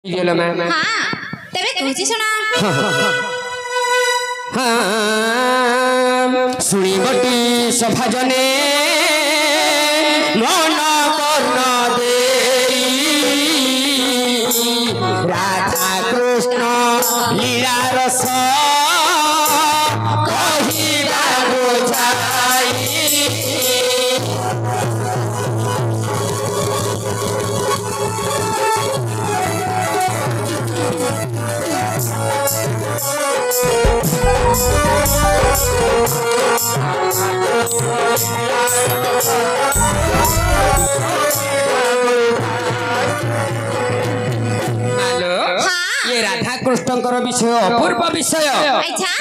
गेलो मैं हां तबे कहछि सुना हां सुनी बटी सभा जने मन कर्ण देई राधा कृष्ण लीला रस कहिबा बुझाई ये राधा कृष्णकर विषय अपूर्व विषय अच्छा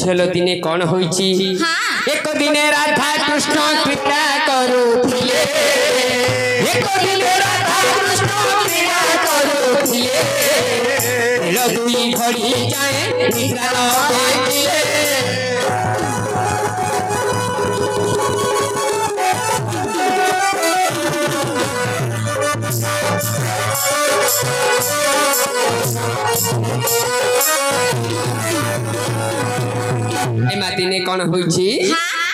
छेलो दिने कौन होईची हां एक दिने राधा कृष्ण क्रीड़ा करूथिले एक दिने राधा कृष्ण क्रीड़ा करूथिले छेलो दुई घड़ी जाए निद्रा न पाइले दिने कौन होईची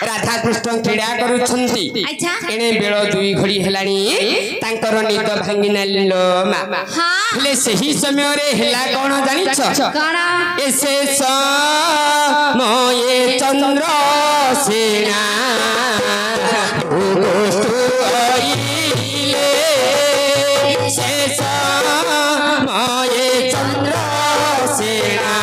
राधा कृष्ण क्रीड़ा करूछंती अच्छा एने बेल दुई घड़ी हेलानी तांकर निद भांगी नालिलो मा हां ले सही समय रे हेला कोन जानिछ कोन एसे समय चंद्र सेना गोष्ठ आइले से समय चंद्र सेना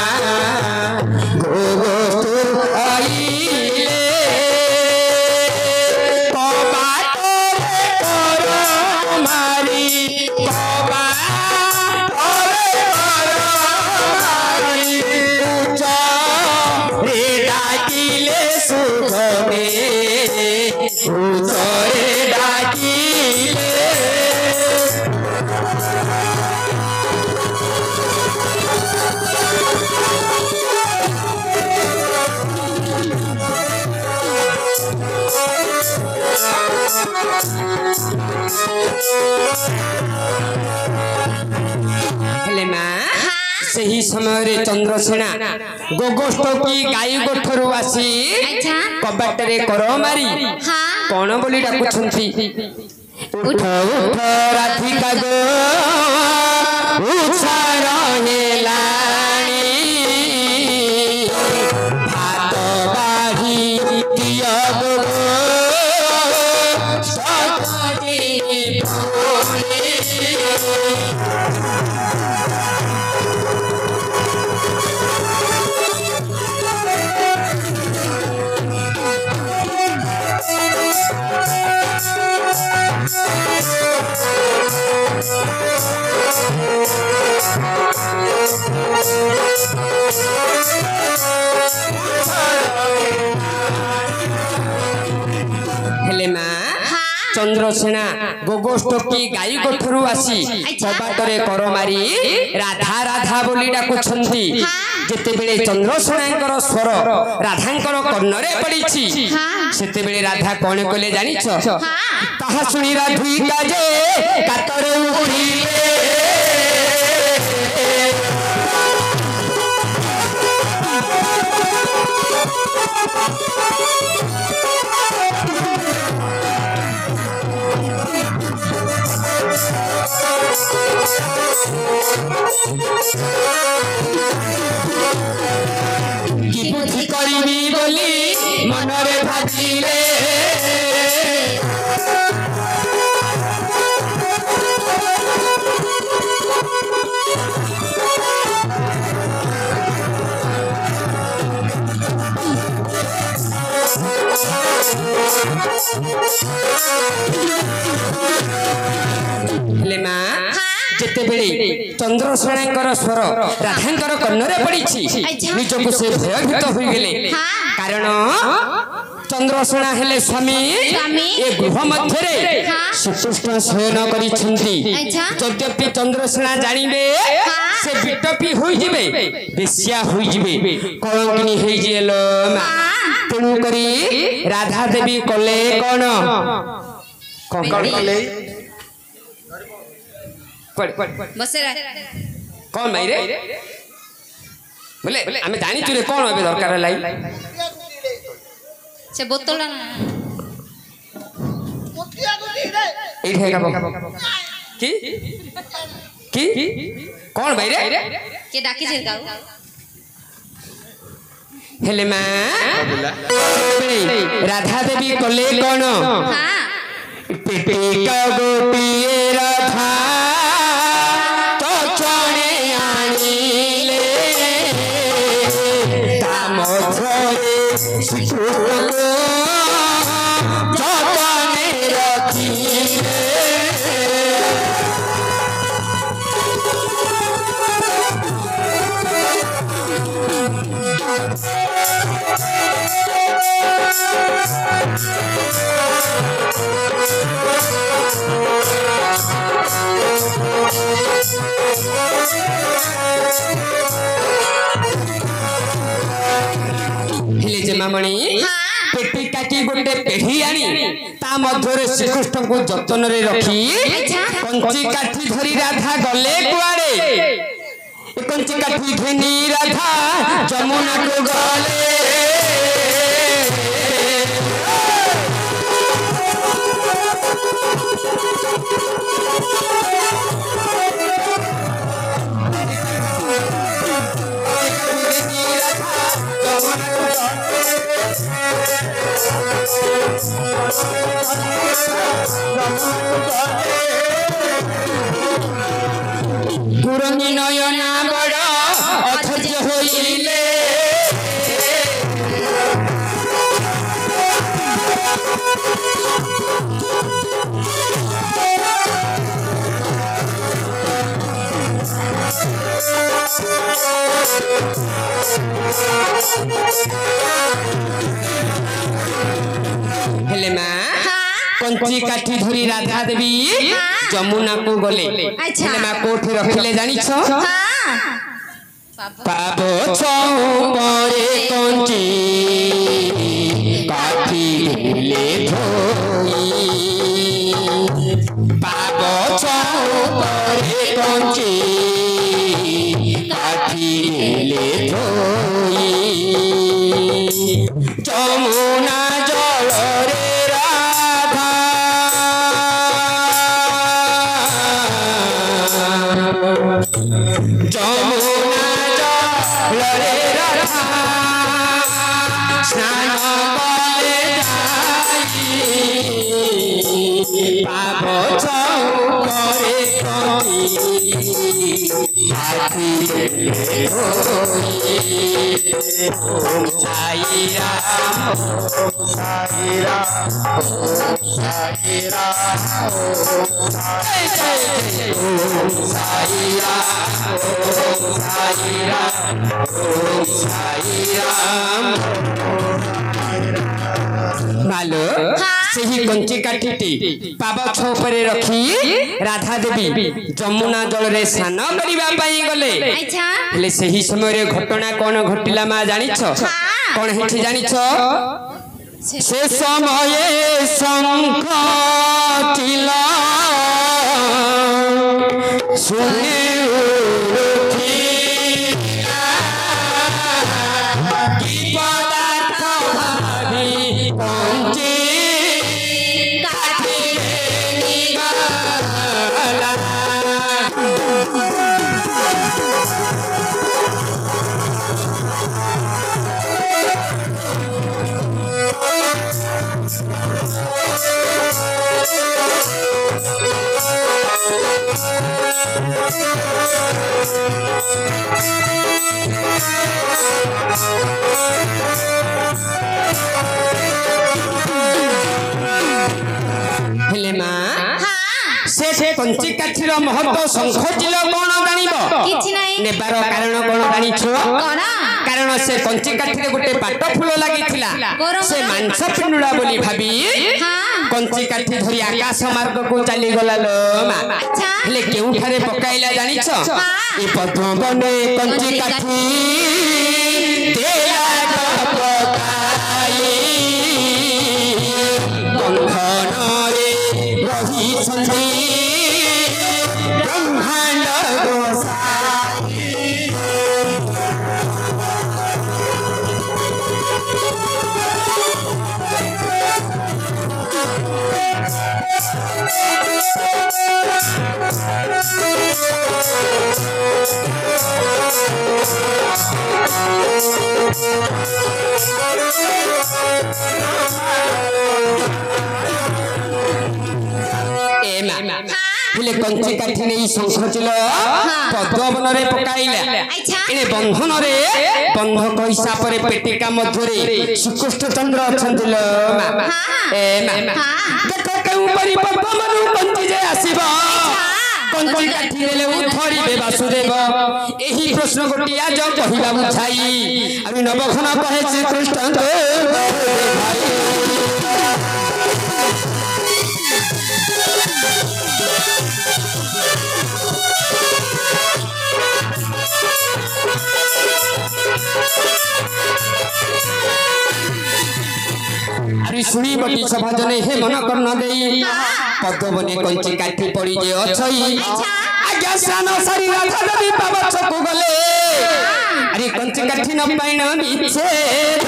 सही समय चंद्रसेना गोगोष्ठ की गाई गोठरू आसी कबाट रे कर मारी कौन बोली डाकुछंती उठ उठ राधिका गो उछा रहेलानी भात बाढ़ी दिया गो सजी चंद्रसेना गोगोष्ठ की गाई गोठरू आसी कबाट रे कर मारी राधा राधा बोली डाकुछंती जेते बेले चंद्रसेनाकर स्वर राधांकर कर्णरे पड़ीची सेते बेले राधा कोन कोले जानिछ ताहा सुनी राधिका जे कातरे उड़ीले की बुद्धि करिबी बोली मनरे भाजिले लेमा जेते बेले चंद्रसेनाकर स्वर राधांकर कर्णरे पड़ीची निजको से भयभीत होई गेले कारण चंद्रसेना हेले स्वामी ए गृह मध्य रे श्रीकृष्ण शयन करिछंती यद्यपि चंद्रसेना जानिबे से बिटपी होई जिबे बेस्या होई जिबे कलंकिनी होई जेलो तेणु करी राधा देवी कले कोन कले बसे कौन भाई रे बोले हमें जानी चुरे कौन अबे दरकार लाई से बोतल एठे का की की कौन भाई रे के डाकी जे गाऊ हेले मां राधा देवी कले कौन हां पेटी का गोपिए राधा तो चणे आनीले दाम छोरे सुको जतने रखीले हेले जमामणि पेटी काटी गोटे पेढ़ी आनी ता मध्यरे श्रीकृष्ण को जतन रे रखी कंची काठी धरी राधा गले कुआड़े कंची काठी घेनी राधा जमुना को गले पुरनी नयना बड़ अधर्य होइले हेले मां कंची काठी धरी राधा देवी जमुना को गले हेले मां कोठे रखिले जानि छ पाबो चौपरे कंची काठी ले धोई पाबो चौपरे कंची काठी ले धोई जमुना जल रे राधा जमुना जल रे राधा स्नान कले जाई पाबो चौपरे काठी ले धोई ओम साई राम ओम साई राम ओम साई राम ओम साई राम ओम साई राम ओम साई राम मालो सही कंची काठीटी पाब छोपरे रखी राधा देवी जमुना जल रे स्नान करिबा पई गले अच्छा हेले सही समय घटना कौन घटिला मा जानि छ कौन हेठी जानि छ से समय शंख चिला सुने उठी की पदार्थ भाभी कंची काठी निगला हेले मां से कंची काठीर महत्व शंख चिल कौन जानिबो किछि नाही नेबार कारण कौन जानि छ कोन कारण से कंची काठीरे गोटे पाट फूल लागिथिला से मांस पिंडुला बोली भाबी कंची काठी धरी आकाश मार्ग को चली गला लो मा हेले केउ ठारे पकाइला जानि छ ए पद्म बने कंची काठी तेरा पकाई बंधन रे रही छंदी ब्रह्मांड गोसाई हेले कंची काठी नहीं शंखचिल पद्मवन रे पकाइला एने बंधन रे बंधक हिसाब रे पेटिका मध्यरे श्रीकृष्ण चंद्र अछंतिल मा ए मा देखो केउ परि पद्मवन कंची जे आसीबा कंची काठी लेले उठरिबे वासुदेव एही प्रश्न गोटिया जो कहिबा बुझाई आमी नवखना कहे श्रीकृष्ण अरे सुनी बटी सभा जने हे मन कर्ण देई पद्मवने कंची काठी पड़ी जे अछई आज्ञा सान सारी राधा देवी बाबा छकु गले अरे कंची काठी न पाइन विच्छेद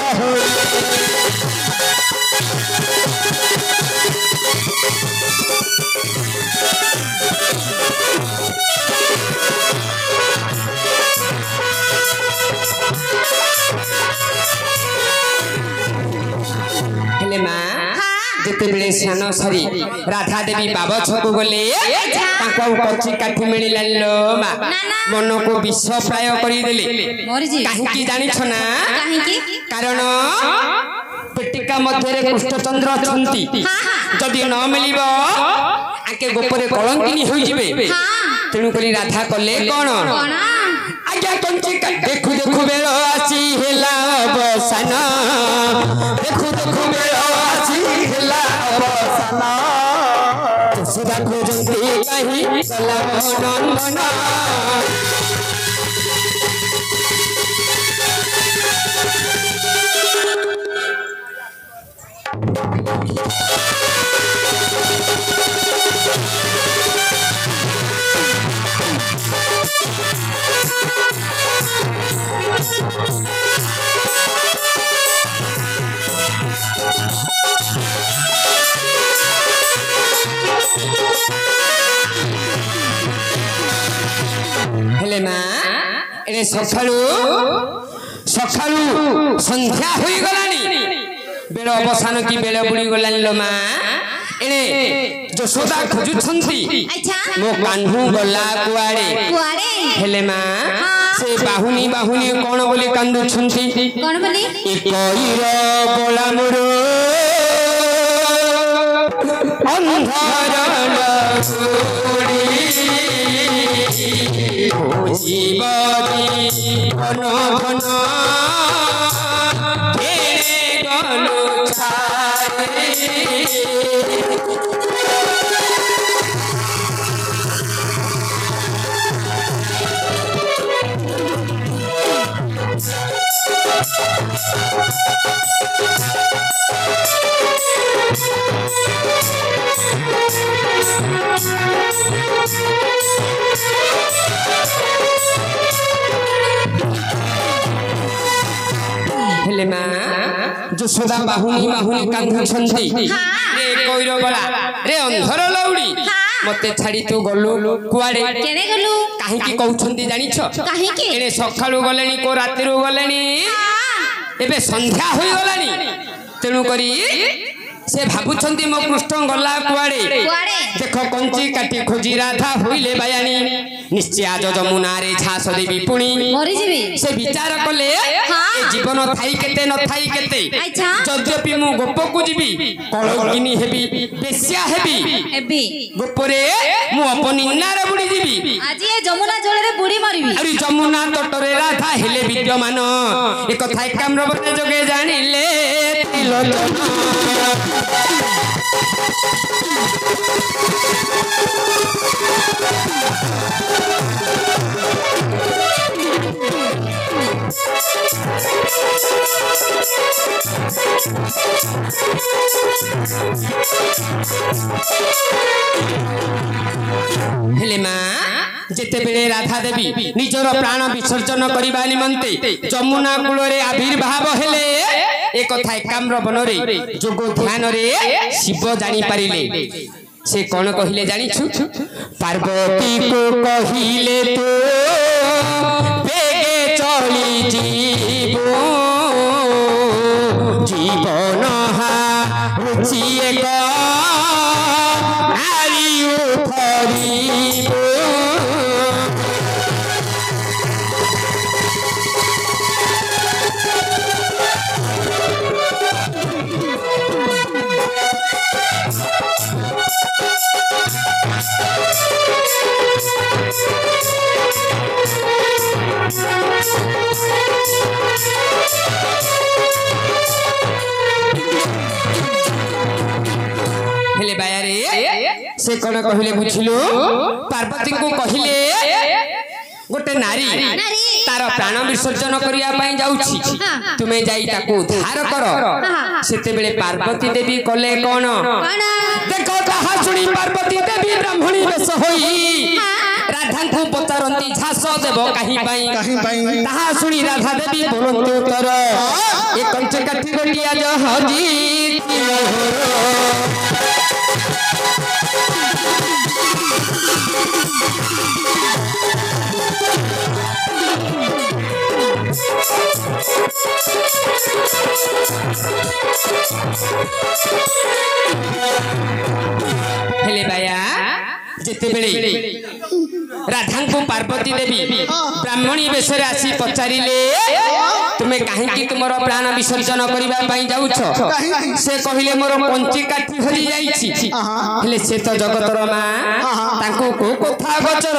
हेले मां जेते बेले सानो सारी राधा देवी बाबा छकु गले ताको कंची काठी मिलिला लो मा मन को विष प्राय करी देले काहे की जानि छ ना कारण पेटिका मध्यरे कृष्णचंद्र छंती जदि न मिलिबो आके गोपरे कलंकिनी होई जिवे तेनु कली राधा कले कोन आज्ञा कंची देखु देखु बेलो आसी हेला अवसान देखु देखु बेलो आसी हेला अवसान सुधा खोजंती कहीं गला नंदन हेले मां एने सखालू सखालू संध्या होई गलानी बेलो अवसान की बेलो बुड़ी गलानी लो मां एने यशोदा खोजु छंती मो कान्हू गला कुआड़े हेले मां से बाहुनी बाहुनी कोन बोली कांदु छंती कोन बोली कईर बोला मुरो अंधार लगुड़ी जीवती घन घन घेरे गलु छाए हेले मां यशोदा बाहुनी बाहुनी कांधु छंती रे कोइरो गला रे अंधर लौड़ी मते छाड़ी तू गलु कुआडे केने गलु काहे की कहू छंती जानि छ काहे की एने सखाळु गलेनी को रातिरु गलेनी एबे संध्या होई गलानी तेनु करी से भाबुछंती मो कृष्ण गला कुआडे देखो कंची काटी खोजी राधा होइले बायानी निश्चय आज जमुना रे झास देवी पुणी मरि जिबी से विचार कले ए जीवन थाई केते न थाई केते जद्यपि मु गोप को जीबी कलंकिनी हेबी बेस्या हेबी गोपरे मु अपनिन्ना रे बुडी जीबी आज ए जमुना जल रे बुडी मरिबी अरे जमुना तटरे राधा हेले विद्यमान ए कथा एकाम्रवने जोगे जानिले त्रिलोचन हेले मां जेते बेले राधा देवी निजर प्राण विसर्जन करिबा निमंते जमुना कूल रे आविर्भाव हेले ए कथा एकाम्र वन रे जोग ध्यान रे शिव जानि पारिले से कौन कहिले जानि छु पार्वती को कहिले तो बेगे चली जी से कौन कहले बुझिलु पार्वती को कहले गोटे नारी तार प्राण विसर्जन करिया पई जाउछि तुमे जाई ताको उद्धार कर सेते बेले पार्वती देवी कले कोन देखो कहा सुनी पार्वती देवी ब्राह्मणी वेश होई राधा को पचारंती झास देव कहीं पाई ताहा सुनी राधा देवी बोलंतु उत्तर ए कंचे काठी गोटिया जहाजी हेले बाया जेते बेले राधा को पार्वती देवी ब्राह्मणी वेश आसी पचारिले तुमे काहेकि तुमर प्राण विसर्जन करबा पई जाउछ से कहिले मोर पंची काठी हरि जाईछि हेले से तो जगतर मां ताको को कथा गोचर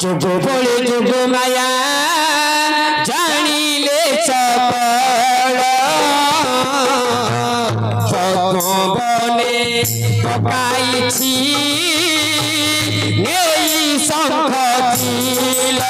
जोग बोले जोग माया जानिले चपल बने पकाइछि नेई शंख चिला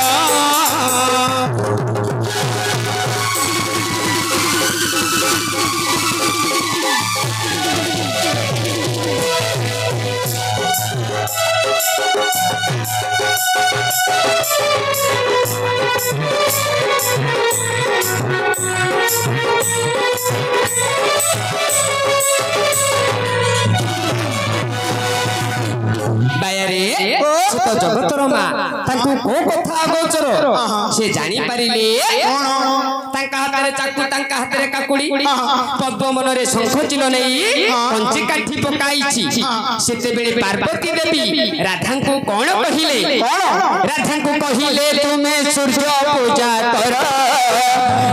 तो जगतर मां ताकू को कथा गोचर से जानी पारिले तांका हातरे चाकू तांका हातरे काकुड़ी पद्म मनरे शंख चिल नहीं पंची काठी पकाइछि सेते बेले पार्वती देवी राधा को कोन कहिले राधा को कहिले तुमे सूर्य पूजा कर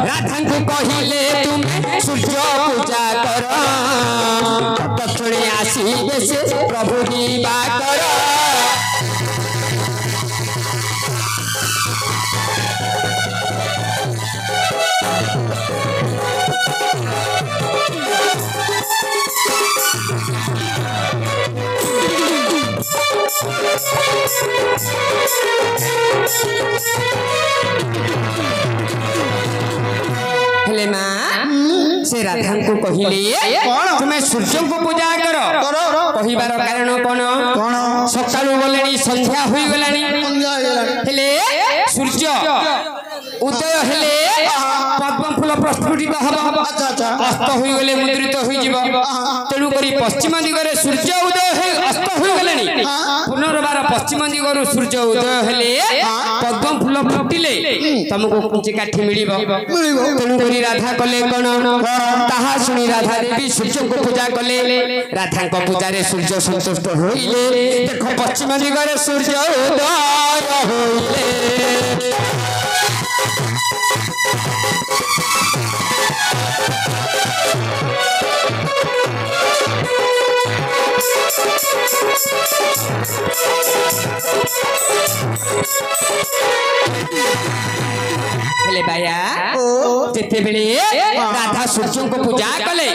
राधा को कहिले तुमे सूर्य पूजा कर दक्षिणे आसी से प्रभु दीवा कर हेले मां से राधा को कहिले तुमे सूर्य को पूजा कर कहिबार कारण कोन सकाळु गलेनी संध्या होई गलानी हेले सूर्य उदय हेले पद्म फूल प्रस्फुटित हबो अस्त होई गले मुद्रित होई जिवो तेनु करी पश्चिम दिगरे सूर्य उदय हे अस्त होई गलेनी पुनर्बार पश्चिम दिगरु सूर्य उदय हेले पद्म फूल फुटिले तुमको कुंची काठी मिलिबो तेनु करी राधा कले कोन ताहा सुनी राधा देवी सूर्य को पूजा कले राधा को पूजा रे सूर्य संतुष्ट होइले देखो पश्चिम दिगरे सूर्य उदय होइले हेले बाया जेते बेले राधा सूर्य को पूजा कले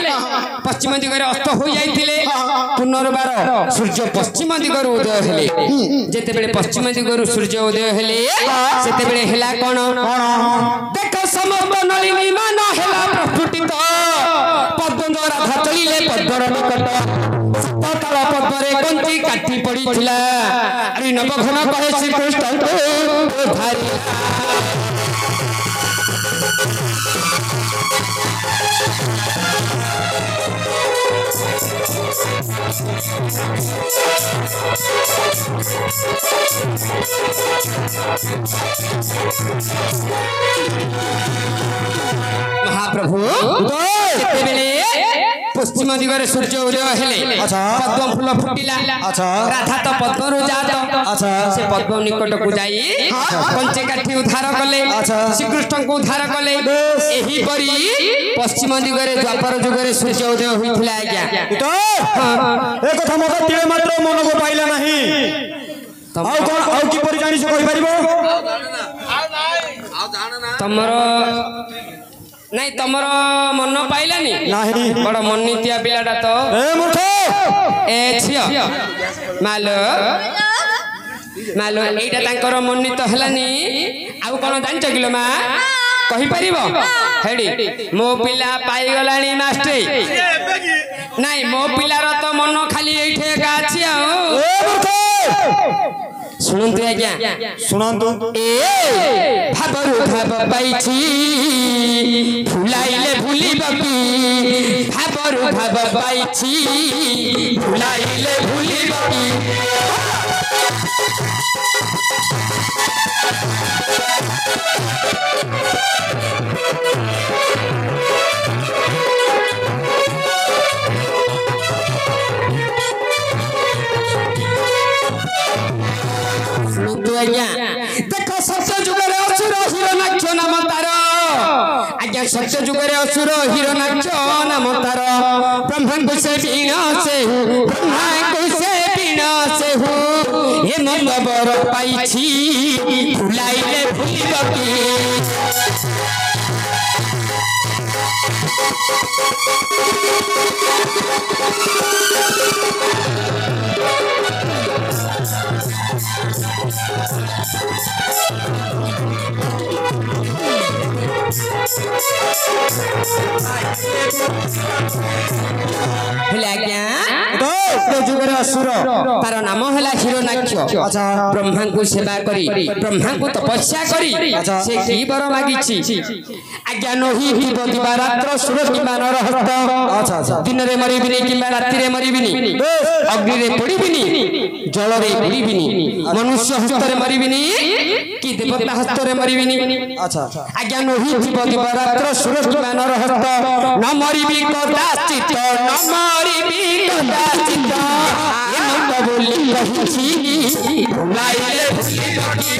पश्चिम दिगरे अस्त हो जाइथिले पुनर्बार सूर्य पश्चिम दिगरु उदय हेले जेते बेले पश्चिम दिगरु सूर्य उदय हेले सेते बेले हेला कोन देखो समस्त नलिनी मान हेला प्रस्फुटित पद्म राधा चलिले पद्मर निकट सतकाल पद्मरे कंची काठी पड़ीथिला अरे नवघन कहे श्री कृष्ण को भारी महाप्रभु पश्चिम दिगरे सूर्य उदय हेले पद्म फूल फुटिला राधा तो पद्मरु जात से पद्म निकट को जाई कंचे काठी उद्धार कले श्रीकृष्ण को उद्धार कले एही परी पश्चिम दिगरे द्वापर जुगरे सूर्य उदय होइथिला आज्ञा ए कथा मत तिले मात्र मन को पाइला नाही आउ की परि जानि से कहि परिबो तमरो ନାଇଁ ତମର ମନ ପାଇଲାନି ନାହିଁ ବଡ ମନିତିଆ ପିଲାଟା ତ ଏ ମୂର୍ଖ ଏ ଝିଅ ମାଲୋ ମାଲୋ ଏଇଟା ତାଙ୍କର ମନିତ ହେଲାନି ଆଉ କଣ ଜାଣିଛ କିଲୋ ମା କହିପାରିବ ହେଡି ମୋ ପିଲା ପାଇଗଲାଣି ମାଷ୍ଟ୍ରେ ନାଇଁ ମୋ ପିଲାର ତ ମନ ଖାଲି ଏଇଠି ଏକା ଅଛି ଆଉ ଏ ମୂର୍ଖ ଶୁଣନ୍ତୁ ଆଜ୍ଞା ଶୁଣନ୍ତୁ ଏ ଭାବରୁ ଭାବ ପାଇଛି ଫୁଲାଇଲେ ଭୁଲିବ କି ଭାବରୁ ଭାବ ପାଇଛି ଫୁଲାଇଲେ ଭୁଲିବ କି ଆଜ୍ଞା ଦେଖ ସତ୍ୟ ଯୁଗରେ ଅସୁର ହିରଣାକ୍ଷ ନାମ ତାର ଆଜ୍ଞା ସତ୍ୟ ଯୁଗରେ ଅସୁର ହିରଣାକ୍ଷ ନାମ ତାର ବ୍ରହ୍ମାଙ୍କୁ ସେ ବୀଣ ସେହୁ ବ୍ରହ୍ମାଙ୍କୁ ସେ ବୀଣ ସେହୁ ଏ ମନ୍ଦ ବର ପାଇଛି ଭୁଲାଇଲେ ଭୁଲିବ କି ହେଲେ ଆଜ୍ଞା ଯୁଗରେ ଅସୁର ତାର ନାମ ହେଲା ହିରଣାକ୍ଷ ବ୍ରହ୍ମାଙ୍କୁ ସେବା କରି ବ୍ରହ୍ମାଙ୍କୁ ତପସ୍ୟା କରି ସେ କି ବର ମାଗିଛି ଆଜ୍ଞା ନହି ଥିବ ଦିବାରାତ୍ର ସୁର କିମ୍ବା ନରହସ୍ତ ଦିନରେ ମରିବିନି କିମ୍ବା ରାତିରେ ମରିବିନି ଅଗ୍ନିରେ ପୋଡ଼ିବିନି ଜଳରେ ବୁଡ଼ିବିନି ମନୁଷ୍ୟ ହସ୍ତରେ ମରିବିନି କି ଦେବତା ହସ୍ତରେ ମରିବିନି ଆଜ୍ଞା ନହି ଥିବ ଦିବାରାତ୍ର ସୁର କିମ୍ବା ନରହସ୍ତ ନ ମରିବି କଦାଚିତ ନ ମରିବି କଦାଚିତ ବୋଲି କହୁଛି ଭୁଲାଇଲେ ଭୁଲିବ କି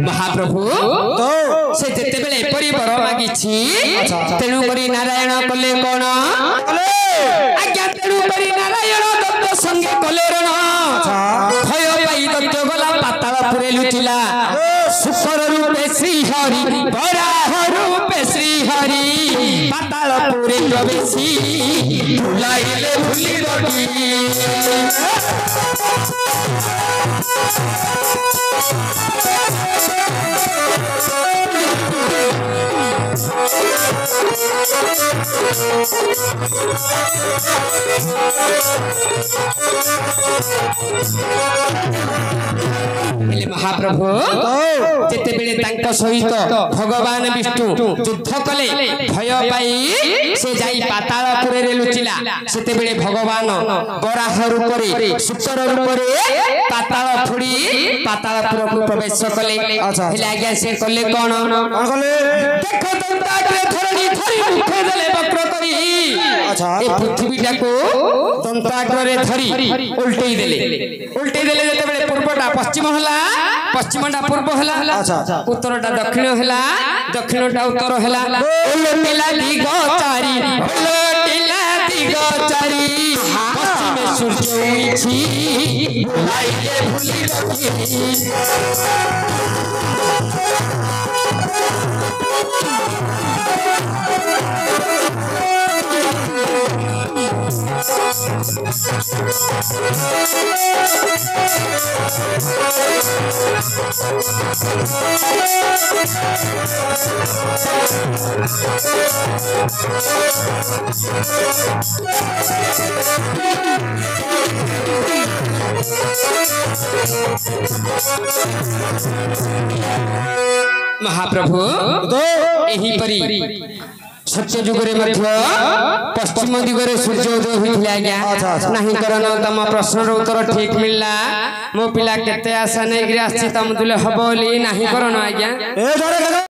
महाप्रभु से जेतेबेले एपरी बर मागिछि तेणु करी नारायण कले कोन आज्ञा तेणु करी नारायण दत्त संगे कले रण भय पाई दत्त गला पाताल पुरे लुचिला सुकर रूपे श्री हरि बराह रूपे श्री हरि पाताल पुरे प्रवेशी भुलाइले भुलिब कि महाप्रभु जेतेबेले तांका सहित भगवान विष्णु युद्ध कले भय पाई से जाई पातालपुर रे लुचिला सेतेबेले भगवान बराह रूप रे सुतर रूप रे पाताल फुडी पातालपुर को प्रवेश कले हेले आज्ञा से कले कोन कले देखो दंताग्रे धरणी धरी मुख देले वक्र करी ए पृथ्वीटा को दंताग्र रे धरी उल्टेई देले जेतेबेले पूर्वटा पश्चिम हला पश्चिमटा पूर्व हला उत्तरटा दक्षिण हला दक्षिणटा उत्तर हला उलटिला दिग चारी पश्चिमे सूर्य उइछि भुलाइले भुलिब कि महाप्रभु एही परी सत्य जुगरे मध्य पश्चिम दिगरे सूर्योदय होइथिला आज्ञा नाही करन तम प्रश्नर उत्तर ठीक मिलला मो पिला केते आशा नै गिरे आछि तम दुले हबोली नाही करन आज्ञा